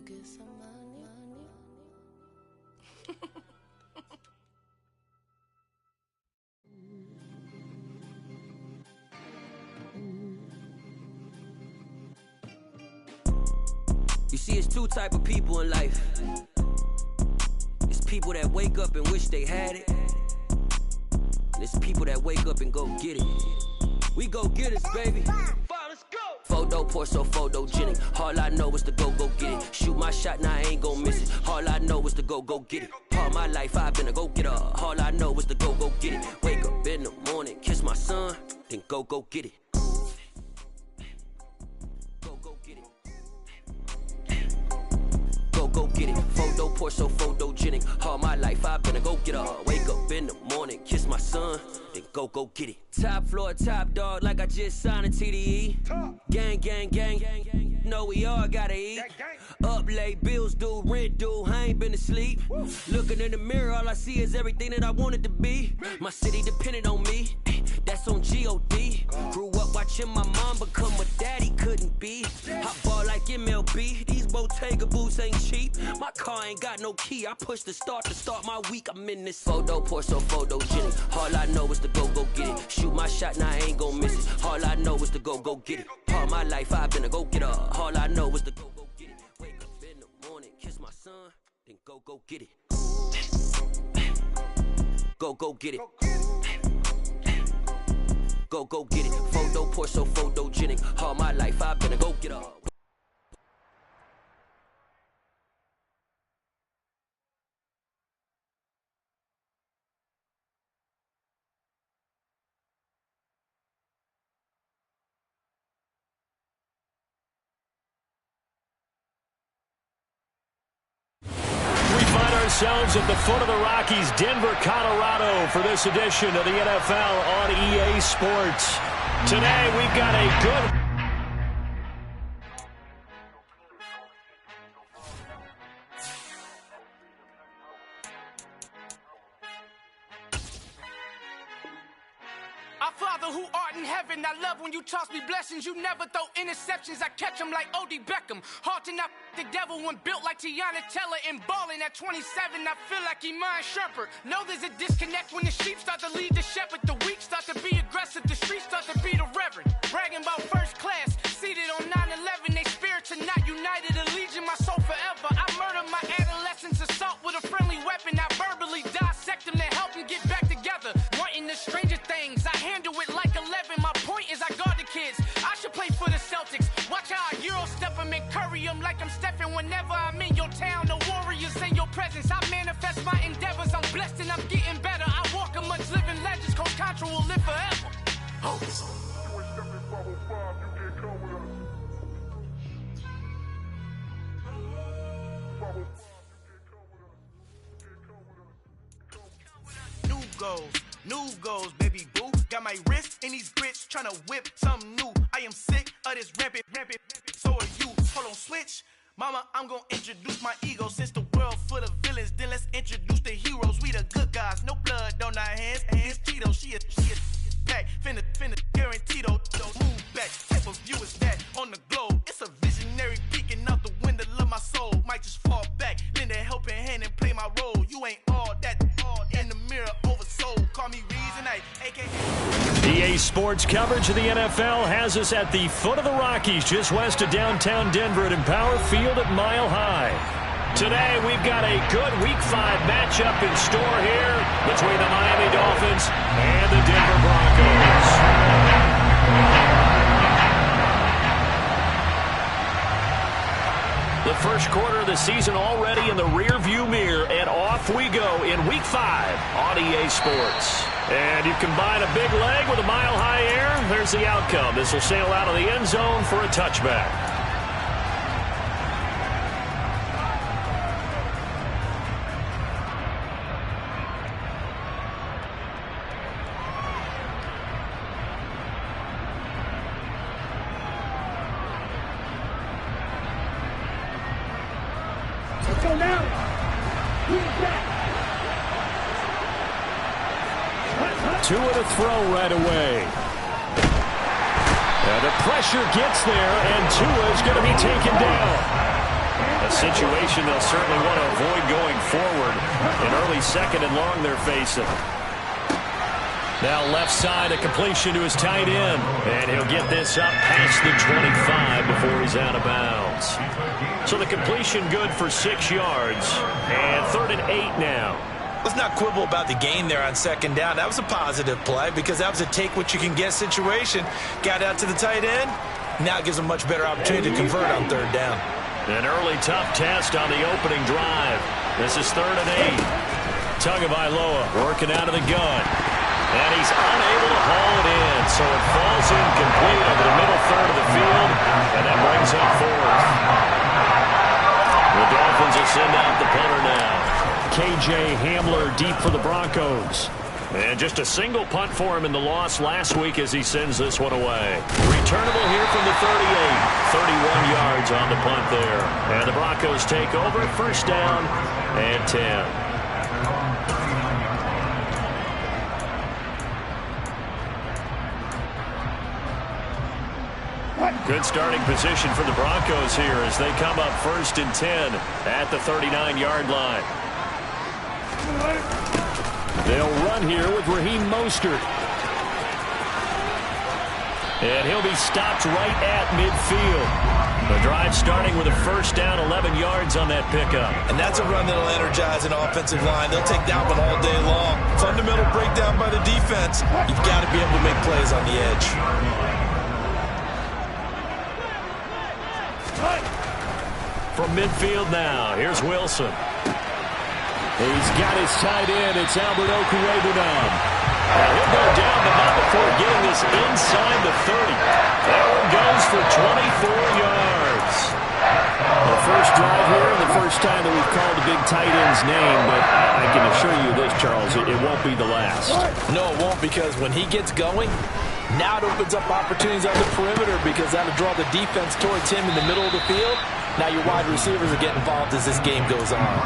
get some money. You see, it's two type of people in life. It's people that wake up and wish they had it. And it's people that wake up and go get it. We go get it, baby. Let's go. Photo pour so photogenic. All I know is to go get it. Shoot my shot, now I ain't gon' miss it. All I know is to go get it. All my life I've been a go-getter. All I know is to go get it. Wake up in the morning, kiss my son, then go get it. Go get it. Photo pour so photogenic. All my life I've been a go-getter. Wake up in the morning, kiss my son, then go get it. Top floor, top dog, like I just signed a TDE. Gang, gang, gang, gang, gang. Know we all gotta eat. Up late, bills due, rent due, I ain't been asleep. Looking in the mirror, all I see is everything that I wanted to be. My city depended on me, that's on G.O.D. Grew up watching my mom become what daddy couldn't be. I ball like MLB, these Bottega boots ain't cheap. My car ain't got no key, I push the start to start my week. I'm in this photo pour so photogenic. All I know is to go get it. Shoot my shot, now I ain't gon' miss it. All I know is to go get it. All my life I've been a go-getter. All I know is to go get it. Wake up in the morning, kiss my son, then go get it. Go get it. Go get it. Photo pour so photogenic. All my life I've been a go-getter. Ourselves at the foot of the Rockies, Denver, Colorado, for this edition of the NFL on EA Sports. Today, we've got a good... Our Father who art in heaven, I love when you toss me blessings. You never throw interceptions, I catch them like O.D. Beckham. Hard to not the devil when built like Tiana Teller and balling at 27. I feel like Iman Shumpert. Know there's a disconnect when the sheep start to lead the shepherd. The weak start to be aggressive, the streets start to be the reverend. Bragging about first class, seated on 9/11. They spirits are not united, a legion, my soul forever. I murdered my adolescence, assault with a friendly weapon. I verbally dissect them to help them get back together. Wanting the stranger things, I handle it like 11. My point is I guard the kids. I should play for the Celtics. Watch how I Euro step them and curry them like I'm Stephen. Whenever I'm in your town, the Warriors in your presence. I manifest my endeavors. I'm blessed and I'm getting better. I walk amongst living legends. Coach Contra will live forever. Oh. New goals, baby boo. Got my wrist in these grits, tryna whip something new. I am sick of this rampant. So are you. Hold on, switch. Mama, I'm gonna introduce my ego. Since the world full of villains, then let's introduce the heroes. We the good guys, no blood on our hands. Hands Tito, she a pack. Finna guaranteed don't move back. Type of view is that on the globe. It's a visionary peeking out the window of my soul. Might just fall back, lend a helping hand and play my role. You ain't all that, all in the mirror oversold. Call me Reason, aka EA Sports coverage of the NFL has us at the foot of the Rockies, just west of downtown Denver at Empower Field at Mile High. Today, we've got a good Week 5 matchup in store here between the Miami Dolphins and the Denver Broncos. The first quarter of the season already in the rear-view mirror, and off we go in Week 5 on EA Sports. And you combine a big leg with a mile-high air, there's the outcome. This will sail out of the end zone for a touchback. Two and a throw right away. And the pressure gets there, and Tua's going to be taken down. A situation they'll certainly want to avoid going forward. An early second and long they're facing. Now left side, a completion to his tight end. And he'll get this up past the 25 before he's out of bounds. So the completion good for 6 yards. And 3rd and 8 now. Let's not quibble about the gain there on 2nd down. That was a positive play because that was a take-what-you-can-get situation. Got out to the tight end. Now it gives them a much better opportunity to convert on 3rd down. An early tough test on the opening drive. This is 3rd and 8. Tagovailoa working out of the gun. And he's unable to haul it in, so it falls incomplete over the middle third of the field, and that brings up 4th. The Dolphins will send out the punter now. KJ Hamler deep for the Broncos. And just a single punt for him in the loss last week as he sends this one away. Returnable here from the 38. 31 yards on the punt there. And the Broncos take over, 1st down and 10. Good starting position for the Broncos here as they come up 1st and 10 at the 39-yard line. They'll run here with Raheem Mostert. And he'll be stopped right at midfield. The drive starting with a 1st down, 11 yards on that pickup. And that's a run that'll energize an offensive line. They'll take that one all day long. Fundamental breakdown by the defense. You've got to be able to make plays on the edge. From midfield now, here's Wilson. He's got his tight end. It's Albert Okwuegbunam. He'll go down, but not before getting this inside the 30. That one goes for 24 yards. The first drive here and the first time that we've called the big tight end's name, but I can assure you this, Charles, it won't be the last. No, it won't, because when he gets going, now it opens up opportunities on the perimeter because that'll draw the defense towards him in the middle of the field. Now your wide receivers will get involved as this game goes on.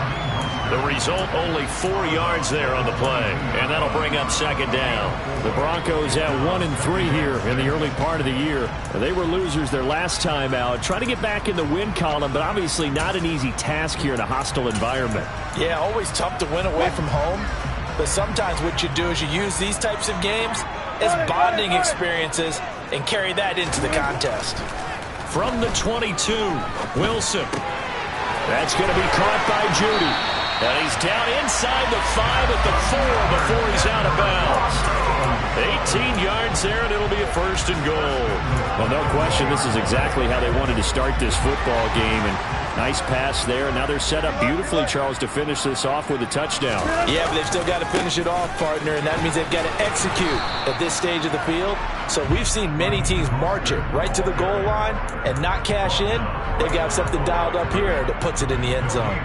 The result, only 4 yards there on the play, and that'll bring up 2nd down. The Broncos at 1-3 here in the early part of the year. They were losers their last time out. Trying to get back in the win column, but obviously not an easy task here in a hostile environment. Yeah, always tough to win away from home, but sometimes what you do is you use these types of games as bonding experiences and carry that into the contest. From the 22, Wilson. That's going to be caught by Judy. And he's down inside the 5 at the 4 before he's out of bounds. 18 yards there, and it'll be a 1st and goal. Well, no question, this is exactly how they wanted to start this football game. And nice pass there. Now they're set up beautifully, Charles, to finish this off with a touchdown. Yeah, but they've still got to finish it off, partner, and that means they've got to execute at this stage of the field. So we've seen many teams march it right to the goal line and not cash in. They've got something dialed up here that puts it in the end zone.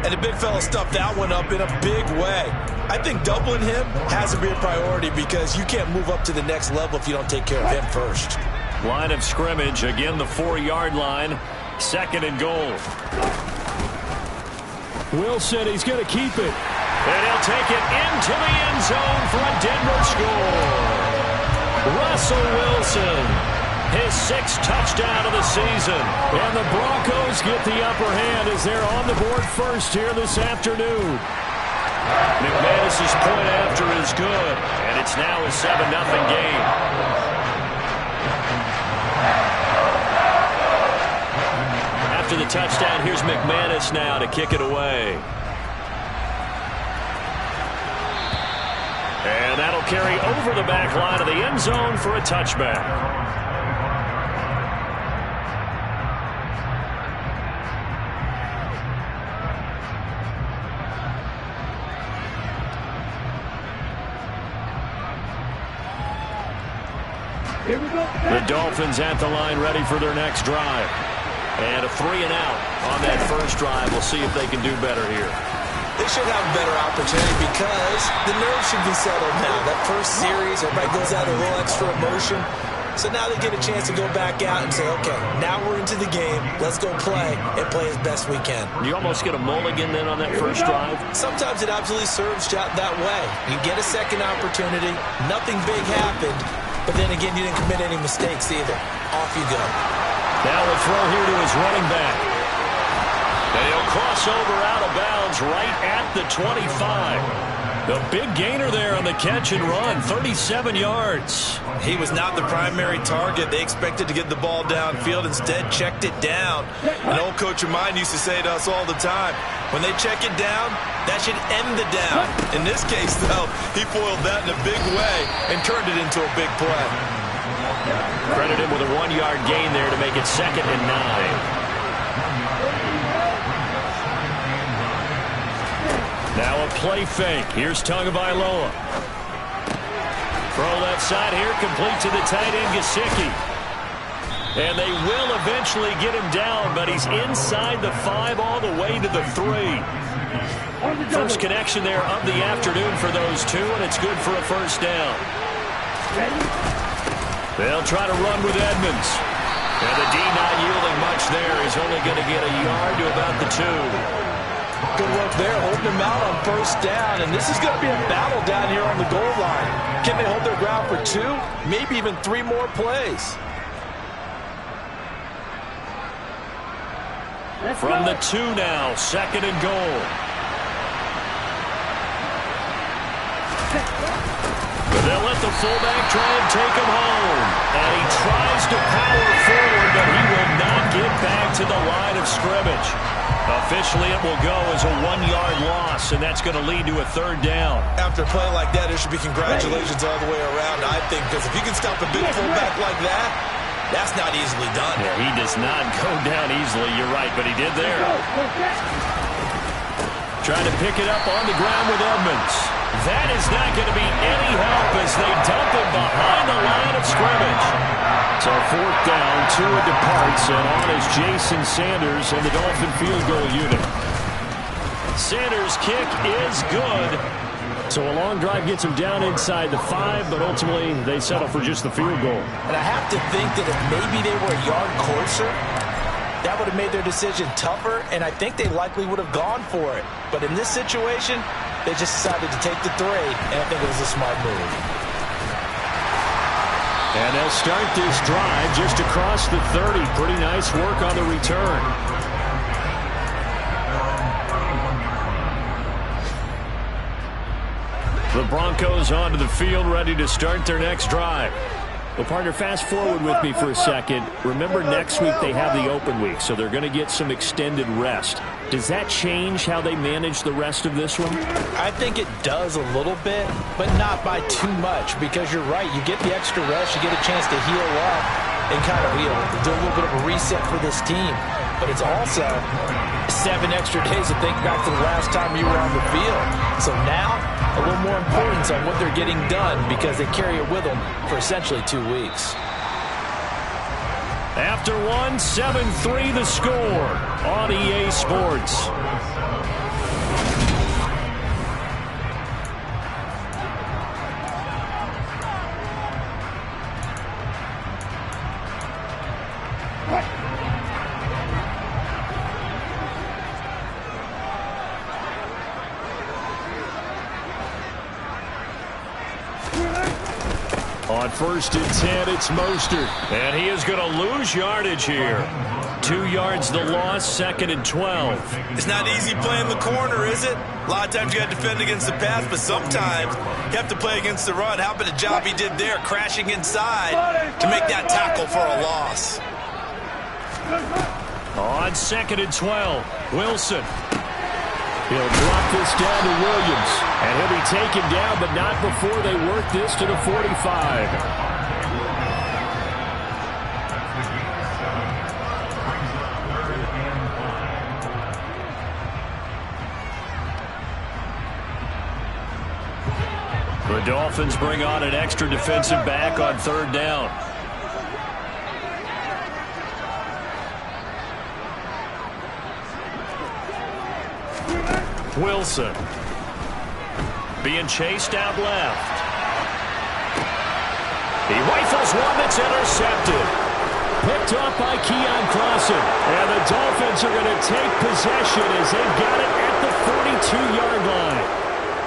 And the big fella stuffed that one up in a big way. I think doubling him has to be a priority because you can't move up to the next level if you don't take care of him first. Line of scrimmage, again the 4-yard line. 2nd and goal. Wilson, he's going to keep it. And he'll take it into the end zone for a Denver score. Russell Wilson. His 6th touchdown of the season. And the Broncos get the upper hand as they're on the board first here this afternoon. McManus's point after is good. And it's now a 7-0 game. After the touchdown, here's McManus now to kick it away. And that'll carry over the back line of the end zone for a touchback. The Dolphins at the line ready for their next drive. And a 3-and-out on that first drive. We'll see if they can do better here. They should have a better opportunity because the nerves should be settled now. That first series, everybody goes out a little extra emotion. So now they get a chance to go back out and say, okay, now we're into the game. Let's go play and play as best we can. You almost get a mulligan then on that first drive? Sometimes it absolutely serves that way. You get a second opportunity. Nothing big happened. But then again, you didn't commit any mistakes either. Off you go. Now we'll throw here to his running back. And he'll cross over out of bounds right at the 25. The big gainer there on the catch and run, 37 yards. He was not the primary target. They expected to get the ball downfield. Instead, checked it down. An old coach of mine used to say to us all the time, when they check it down, that should end the down. In this case, though, he foiled that in a big way and turned it into a big play. Credit him with a 1-yard gain there to make it 2nd and 9. Now a play fake. Here's Tagovailoa. Throw left side here, complete to the tight end, Gesicki. And they will eventually get him down, but he's inside the 5 all the way to the 3. First connection there of the afternoon for those two, and it's good for a first down. They'll try to run with Edmonds. And the D not yielding much there. He's only going to get a yard to about the 2. Good work there, holding them out on first down. And this is going to be a battle down here on the goal line. Can they hold their ground for 2, maybe even 3 more plays? From the 2 now, 2nd and goal. But they'll let the fullback try and take him home. And he tries to power forward, but he will not get back to the line of scrimmage. Officially, it will go as a 1-yard loss, and that's going to lead to a 3rd down. After a play like that, there should be congratulations all the way around, I think, because if you can stop a big fullback like that, that's not easily done. Yeah, he does not go down easily, you're right, but he did there. Trying to pick it up on the ground with Edmonds. That is not going to be any help as they dump him behind the line of scrimmage. So 4th down, Tua departs, and on is Jason Sanders and the Dolphin field goal unit. Sanders' kick is good. So a long drive gets him down inside the 5, but ultimately they settle for just the field goal. And I have to think that if maybe they were a yard closer, that would have made their decision tougher, and I think they likely would have gone for it. But in this situation, they just decided to take the 3, and I think it was a smart move. And they'll start this drive just across the 30. Pretty nice work on the return. The Broncos onto the field, ready to start their next drive. Well, partner, fast forward with me for a second. Remember, next week they have the open week, so they're going to get some extended rest. Does that change how they manage the rest of this one? I think it does a little bit, but not by too much, because you're right. You get the extra rest, you get a chance to heal up and kind of do a little bit of a reset for this team. But it's also 7 extra days to think back to the last time you were on the field. So now, a little more importance on what they're getting done because they carry it with them for essentially 2 weeks. After 1, 7-3 the score on EA Sports. On 1st and 10, it's Mostert. And he is going to lose yardage here. 2 yards the loss, 2nd and 12. It's not easy playing the corner, is it? A lot of times you got to defend against the pass, but sometimes you have to play against the run. How about the job he did there, crashing inside to make that tackle for a loss? On 2nd and 12, Wilson. He'll drop this down to Williams. And he'll be taken down, but not before they work this to the 45. The Dolphins bring on an extra defensive back on 3rd down. Wilson being chased out left. He rifles one that's intercepted. Picked off by Keon Crossan. And the Dolphins are going to take possession as they've got it at the 42-yard line.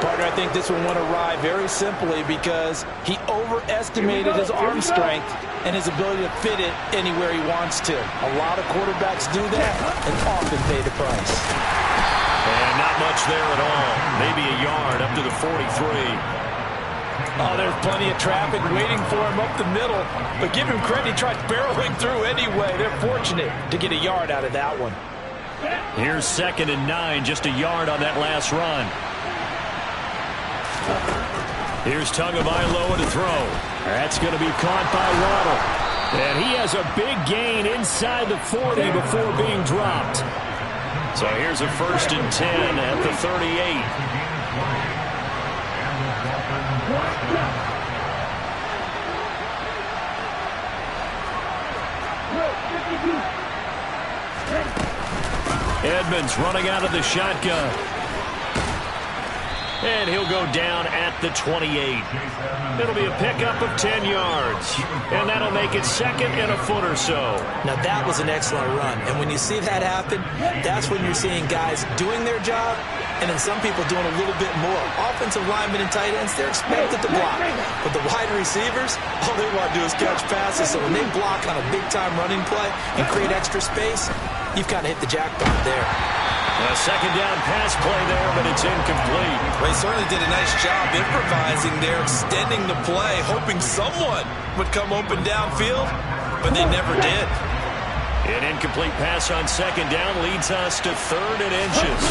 Partner, I think this one went awry very simply because he overestimated his arm strength and his ability to fit it anywhere he wants to. A lot of quarterbacks do that and often pay the price. And not much there at all. Maybe a yard up to the 43. Oh, there's plenty of traffic waiting for him up the middle. But give him credit, he tried barreling through anyway. They're fortunate to get a yard out of that one. Here's 2nd and 9, just a yard on that last run. Here's Tagovailoa to throw. That's going to be caught by Waddle. And he has a big gain inside the 40 before being dropped. So here's a 1st and 10 at the 38. Edmonds running out of the shotgun. And he'll go down at the 28. It'll be a pickup of 10 yards. And that'll make it 2nd and a foot or so. Now that was an excellent run. And when you see that happen, that's when you're seeing guys doing their job and then some people doing a little bit more. Offensive linemen and tight ends, they're expected to block. But the wide receivers, all they want to do is catch passes. So when they block on a big-time running play and create extra space, you've kind of hit the jackpot there. A 2nd down pass play there, but it's incomplete. Well, he certainly did a nice job improvising there, extending the play, hoping someone would come open downfield, but they never did. An incomplete pass on 2nd down leads us to 3rd and inches.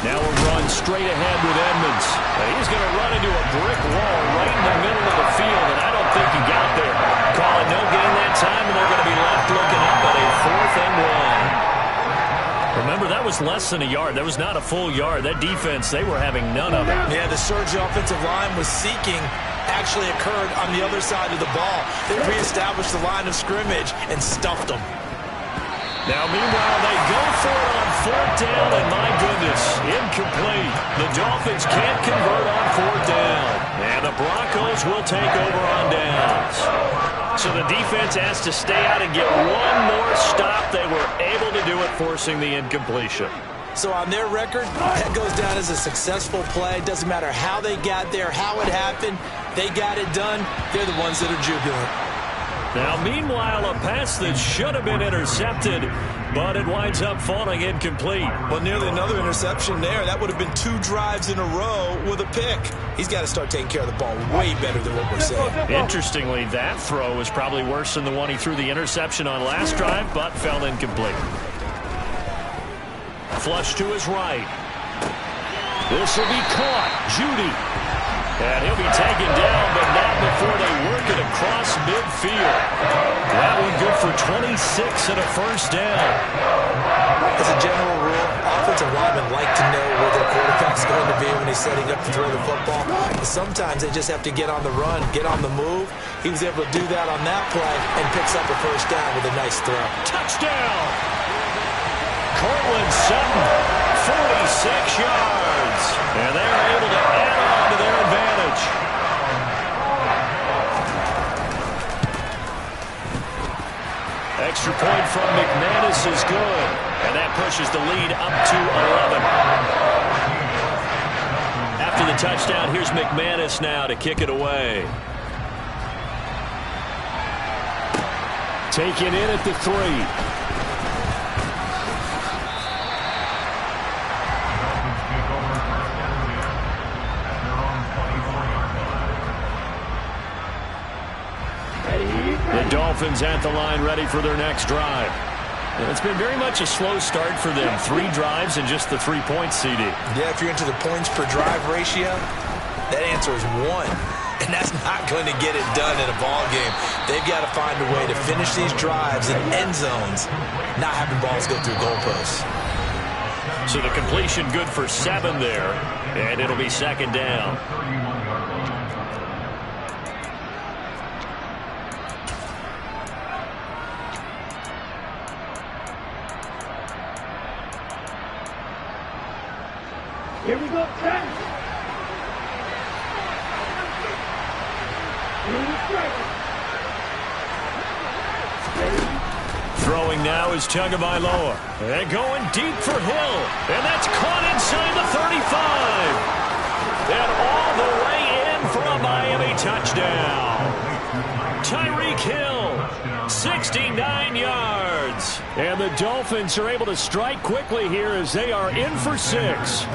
Now a run straight ahead with Edmonds. He's going to run into a brick wall right in the middle of the field, and I don't think he got there. Call it no gain that time, and they're going to be left looking up at a 4th and 1. Remember, that was less than a yard. That was not a full yard. That defense, they were having none of it. Yeah, the surge the offensive line was seeking actually occurred on the other side of the ball. They reestablished the line of scrimmage and stuffed them. Now, meanwhile, they go for it on 4th down, and my goodness, incomplete. The Dolphins can't convert on 4th down, and the Broncos will take over on downs. So the defense has to stay out and get one more stop. They were able to do it, forcing the incompletion. So on their record, that goes down as a successful play. Doesn't matter how they got there, how it happened. They got it done. They're the ones that are jubilant. Now, meanwhile, a pass that should have been intercepted, but it winds up falling incomplete. Well, nearly another interception there. That would have been 2 drives in a row with a pick. He's got to start taking care of the ball way better than what we're saying. Interestingly, that throw was probably worse than the one he threw the interception on last drive, but fell incomplete. Flush to his right. This will be caught. Judy. And he'll be taken down, but not before they work it across midfield. That one good for 26 and a 1st down. As a general rule, offensive linemen like to know where their quarterback's going to be when he's setting up to throw the football. But sometimes they just have to get on the run, get on the move. He was able to do that on that play and picks up a 1st down with a nice throw. Touchdown! Cortland Sutton, 46 yards. And they're able to add on to their advantage. Extra point from McManus is good. And that pushes the lead up to 11. After the touchdown, here's McManus now to kick it away. Taken in at the 3. The Dolphins at the line ready for their next drive. And it's been very much a slow start for them. 3 drives and just the 3 points, CD. Yeah, if you're into the points per drive ratio, that answer is 1. And that's not going to get it done in a ball game. They've got to find a way to finish these drives in end zones, not having balls go through goalposts. So the completion good for 7 there, and it'll be 2nd down. Here we go, Trent. Throwing now is Tagovailoa. And going deep for Hill. And that's caught inside the 35. And all the way in for a Miami touchdown. Tyreek Hill, 69 yards. And the Dolphins are able to strike quickly here as they are in for 6.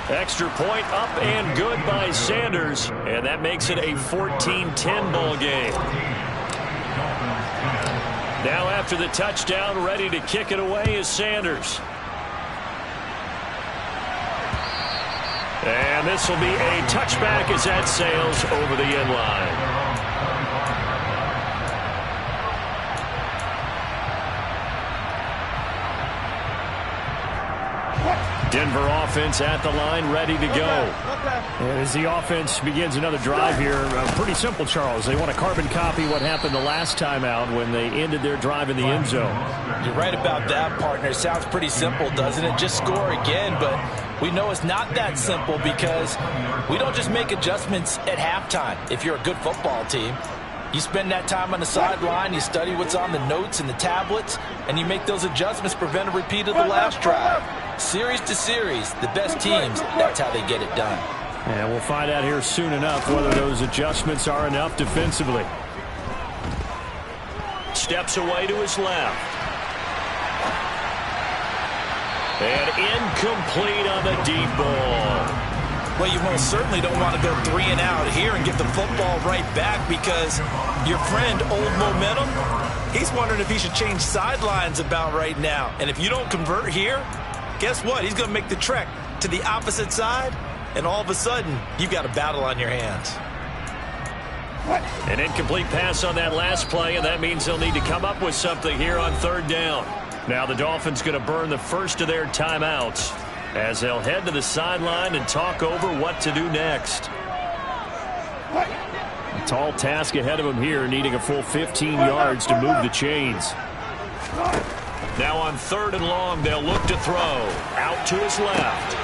Extra point up and good by Sanders. And that makes it a 14-10 ball game. Now after the touchdown, ready to kick it away is Sanders. And this will be a touchback as that sails over the end line. Denver offense at the line, ready to go. As the offense begins another drive here, pretty simple, Charles. They want to carbon copy what happened the last time out when they ended their drive in the end zone. You're right about that, partner. It sounds pretty simple, doesn't it? Just score again, but we know it's not that simple because we don't just make adjustments at halftime. If you're a good football team, you spend that time on the sideline, you study what's on the notes and the tablets, and you make those adjustments, prevent a repeat of the last drive. Series to series, the best teams, that's how they get it done. And we'll find out here soon enough whether those adjustments are enough defensively. Steps away to his left. And incomplete on the deep ball. Well, you most certainly don't want to go 3 and out here and get the football right back because your friend, Old Momentum, he's wondering if he should change sidelines about right now. And if you don't convert here, guess what? He's going to make the trek to the opposite side, and all of a sudden, you've got a battle on your hands. An incomplete pass on that last play, and that means they'll need to come up with something here on 3rd down. Now the Dolphins going to burn the first of their timeouts as they'll head to the sideline and talk over what to do next. A tall task ahead of them here, needing a full 15 yards to move the chains. Now on 3rd and long, they'll look to throw. Out to his left.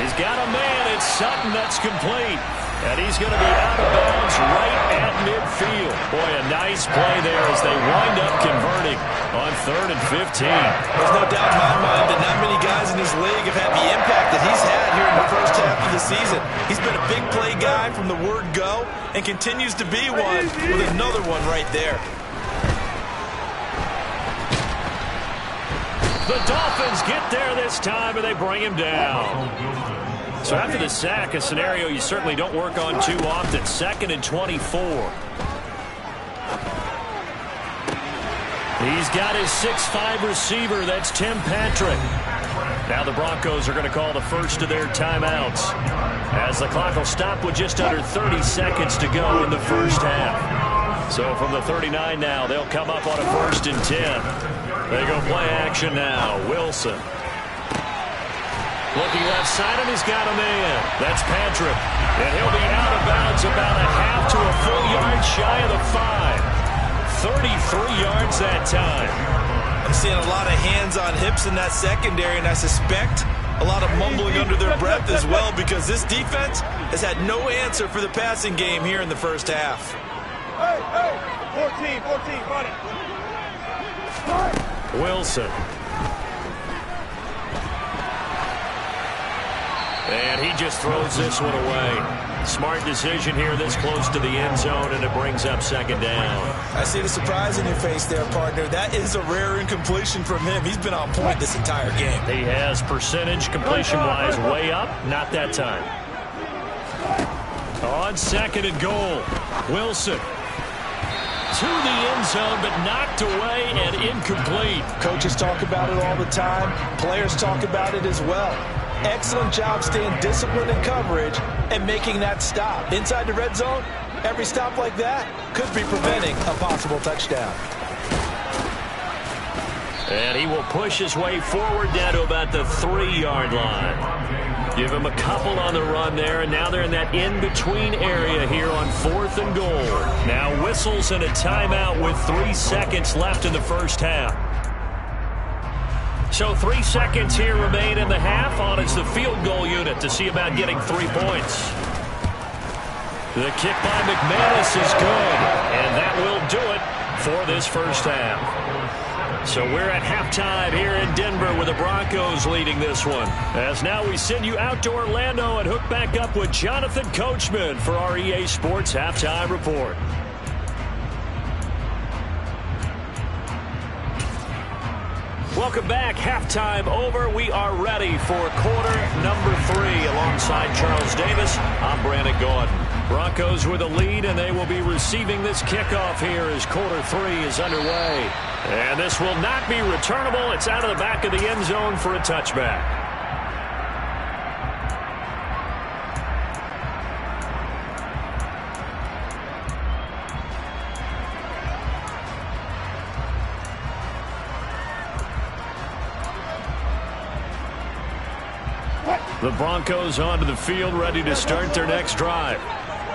He's got a man. It's Sutton that's complete. And he's going to be out of bounds right at midfield. Boy, a nice play there as they wind up converting on 3rd and 15. There's no doubt in my mind that not many guys in this league have had the impact that he's had here in the first half of the season. He's been a big play guy from the word go and continues to be one with another one right there. The Dolphins get there this time, and they bring him down. So after the sack, a scenario you certainly don't work on too often. 2nd and 24. He's got his 6'5 receiver. That's Tim Patrick. Now the Broncos are going to call the first of their timeouts as the clock will stop with just under 30 seconds to go in the first half. So from the 39 now, they'll come up on a 1st and 10. They go play action now. Wilson. Looking left side, and he's got a man. That's Patrick. And he'll be out of bounds about a half to a full yard shy of the 5. 33 yards that time. I'm seeing a lot of hands on hips in that secondary, and I suspect a lot of mumbling under their breath as well because this defense has had no answer for the passing game here in the first half. Hey, 14, buddy. Wilson. And he just throws this one away. Smart decision here this close to the end zone, and it brings up 2nd down. I see the surprise in your face there, partner. That is a rare incompletion from him. He's been on point this entire game. He has percentage completion-wise way up. Not that time. On 2nd and goal, Wilson. To the end zone, but knocked away and incomplete. Coaches talk about it all the time. Players talk about it as well. Excellent job staying disciplined in coverage and making that stop. Inside the red zone, every stop like that could be preventing a possible touchdown. And he will push his way forward down to about the 3-yard line. Give him a couple on the run there, and now they're in that in-between area here on 4th and goal. Now whistles and a timeout with 3 seconds left in the first half. So 3 seconds here remain in the half. On it's the field goal unit to see about getting 3 points. The kick by McManus is good, and that will do it for this first half. So we're at halftime here in Denver with the Broncos leading this one. As now we send you out to Orlando and hook back up with Jonathan Coachman for our EA Sports Halftime Report. Welcome back. Halftime over. We are ready for quarter number 3. Alongside Charles Davis, I'm Brandon Gordon. Broncos with a lead, and they will be receiving this kickoff here as quarter 3 is underway. And this will not be returnable. It's out of the back of the end zone for a touchback. The Broncos onto the field, ready to start their next drive.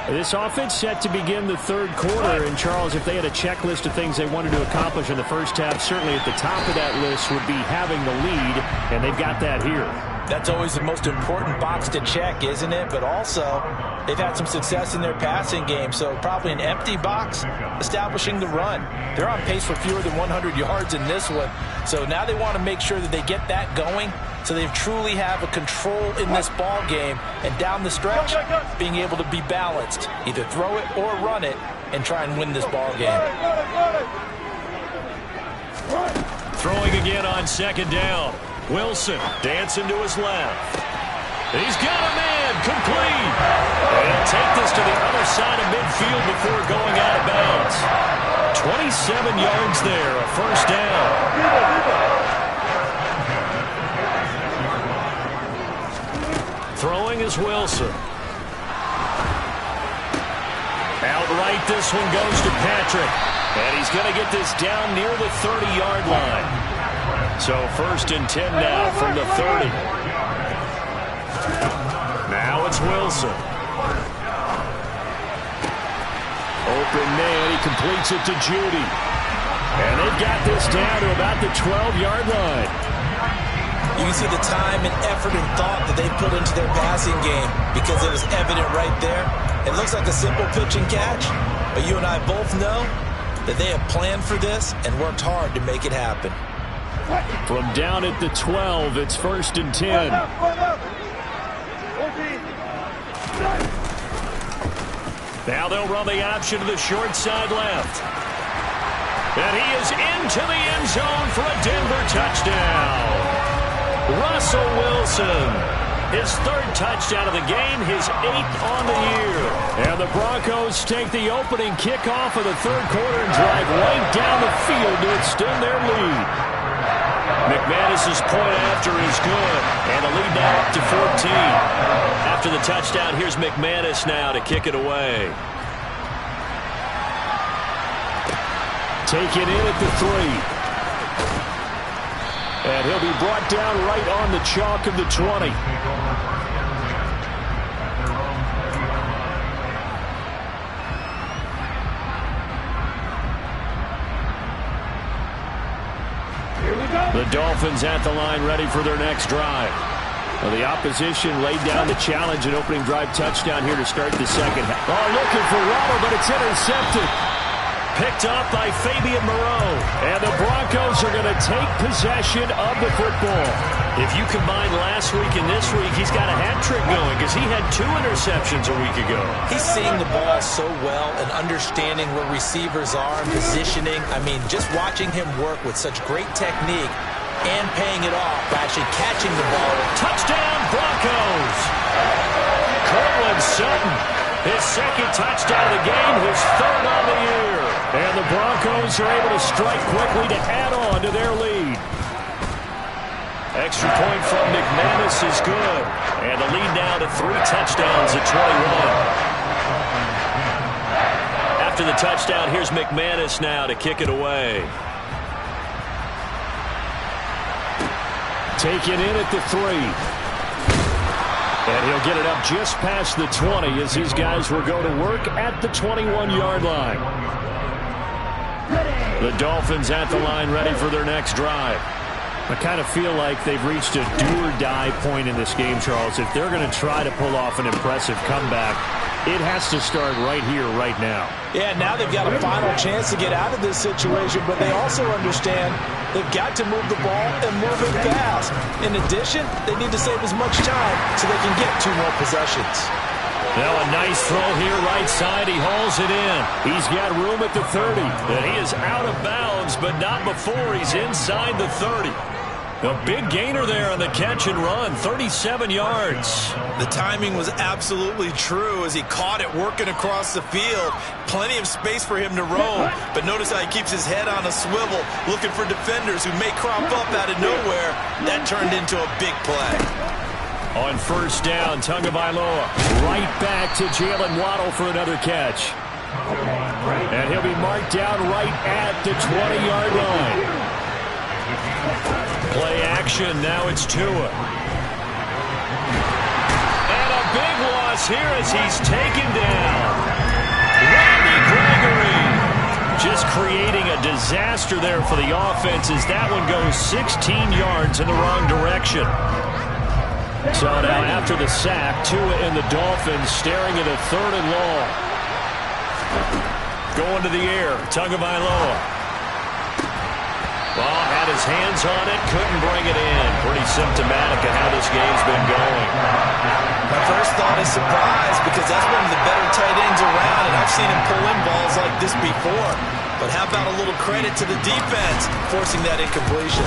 This offense set to begin the third quarter. And, Charles, if they had a checklist of things they wanted to accomplish in the first half, certainly at the top of that list would be having the lead, and they've got that here. That's always the most important box to check, isn't it? But also, they've had some success in their passing game, so probably an empty box establishing the run. They're on pace for fewer than 100 yards in this one, so now they want to make sure that they get that going so they truly have a control in this ball game, and down the stretch, being able to be balanced, either throw it or run it, and try and win this ball game. Throwing again on second down. Wilson dancing to his left. He's got a man, complete. And take this to the other side of midfield before going out of bounds. 27 yards there, a first down. Throwing is Wilson. Outright, this one goes to Patrick. And he's going to get this down near the 30-yard line. So first and 10 now from the 30. Now it's Wilson. Open man, he completes it to Judy. And they've got this down to about the 12-yard line. You can see the time and effort and thought that they put into their passing game because it was evident right there. It looks like a simple pitch and catch, but you and I both know that they have planned for this and worked hard to make it happen. From down at the 12, it's first and 10. Now they'll run the option to the short side left. And he is into the end zone for a Denver touchdown. Russell Wilson, his third touchdown of the game, his 8th on the year. And the Broncos take the opening kickoff of the third quarter and drive right down the field to extend their lead. McManus's point after is good, and the lead now up to 14. After the touchdown, here's McManus now to kick it away. Taken in at the 3. And he'll be brought down right on the chalk of the 20. The Dolphins at the line, ready for their next drive. Well, the opposition laid down the challenge, an opening drive touchdown here to start the second half. Oh, looking for Waddle, but it's intercepted. Picked up by Fabian Moreau. And the Broncos are going to take possession of the football. If you combine last week and this week, he's got a hat trick going because he had 2 interceptions a week ago. He's seeing the ball so well and understanding where receivers are and positioning. I mean, just watching him work with such great technique and paying it off by actually catching the ball. Touchdown, Broncos! Cortland Sutton, his second touchdown of the game, his 3rd on the year. And the Broncos are able to strike quickly to add on to their lead. Extra point from McManus is good. And the lead now to 3 touchdowns at 21. After the touchdown, here's McManus now to kick it away. Taken in at the 3. And he'll get it up just past the 20 as these guys will go to work at the 21-yard line. The Dolphins at the line ready for their next drive. I kind of feel like they've reached a do-or-die point in this game, Charles. If they're going to try to pull off an impressive comeback, It has to start right here, right now. Yeah, now they've got a final chance to get out of this situation, but they also understand they've got to move the ball and move it fast. In addition, they need to save as much time so they can get 2 more possessions. Now a nice throw here right side. He hauls it in. He's got room at the 30. And he is out of bounds, but not before he's inside the 30. A big gainer there on the catch and run, 37 yards. The timing was absolutely true as he caught it working across the field. Plenty of space for him to roam, but notice how he keeps his head on a swivel, looking for defenders who may crop up out of nowhere. That turned into a big play. On first down, Tagovailoa right back to Jalen Waddle for another catch. And he'll be marked down right at the 20-yard line. Play action, now it's Tua. And a big loss here as he's taken down. Randy Gregory just creating a disaster there for the offense as that one goes 16 yards in the wrong direction. So now after the sack, Tua and the Dolphins staring at a 3rd and long. Going to the air, Tagovailoa. Ball had his hands on it, couldn't bring it in. Pretty symptomatic of how this game's been going. My first thought is surprise because that's one of the better tight ends around, and I've seen him pull in balls like this before. But how about a little credit to the defense forcing that incompletion?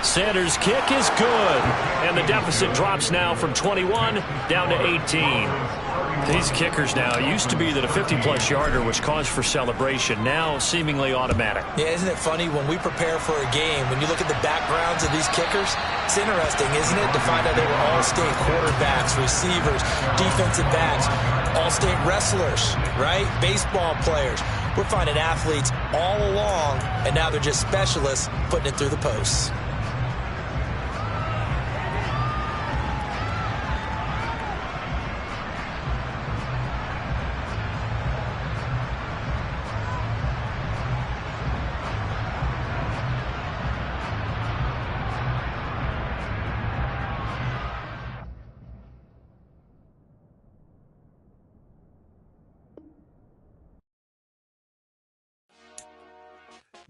Sanders' kick is good, and the deficit drops now from 21 down to 18. These kickers now, it used to be that a 50-plus yarder was cause for celebration, now seemingly automatic. Yeah, isn't it funny when we prepare for a game, when you look at the backgrounds of these kickers, it's interesting, isn't it, to find out they were all-state quarterbacks, receivers, defensive backs, all-state wrestlers, right? Baseball players. We're finding athletes all along, and now they're just specialists putting it through the posts.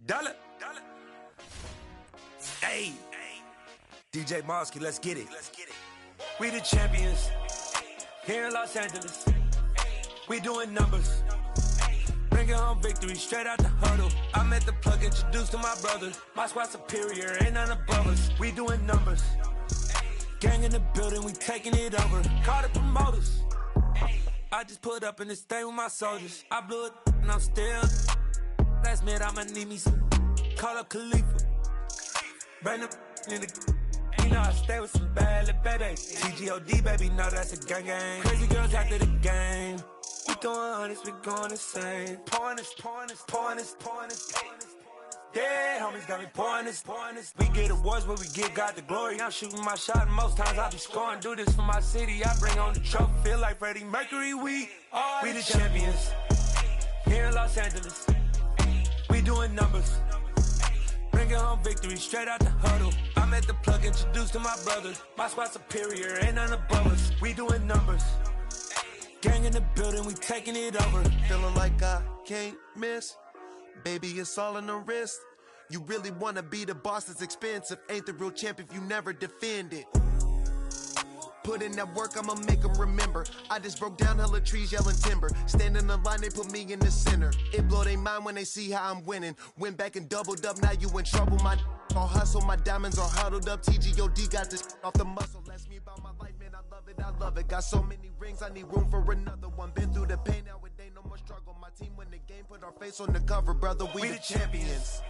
Dollar. Hey. DJ Mosky, let's get it. We the champions here in Los Angeles. We doing numbers. Bringing home victory straight out the huddle. I'm at the plug, introduced to my brother. My squad superior, ain't none above us. We doing numbers. Gang in the building, we taking it over. Call the promoters. I just put up in this thing with my soldiers. I blew it and I'm still. Last minute, I'ma need me some. Call up Khalifa. Bring them in the. You know I stay with some bad little baby. TGOD, baby, know that's a gang gang. Crazy girls after the game. We throwing hundreds, we going insane. Pouring this. Yeah, homies got me pouring this. We get awards, but we give God the glory. I'm shooting my shot, and most times I be scoring. Do this for my city, I bring on the trophy. Feel like Freddie Mercury, we the champions. Here in Los Angeles. We doing numbers. Bringing home victory straight out the huddle. I'm at the plug, introduced to my brother. My squad superior, ain't none above us. We doing numbers. Gang in the building, we taking it over. Feeling like I can't miss. Baby, it's all in the wrist. You really wanna be the boss, it's expensive. Ain't the real champ if you never defend it. Put in that work, I'ma make them remember. I just broke down hella trees, yelling timber. Stand in the line, they put me in the center. It blow their mind when they see how I'm winning. Went back and doubled up, now you in trouble. My all hustle, my diamonds are huddled up. TGOD got this off the muscle. Ask me about my life, man, I love it. Got so many rings, I need room for another one. Been through the pain, now it ain't no more struggle. My team win the game, put our face on the cover, brother. We the champions.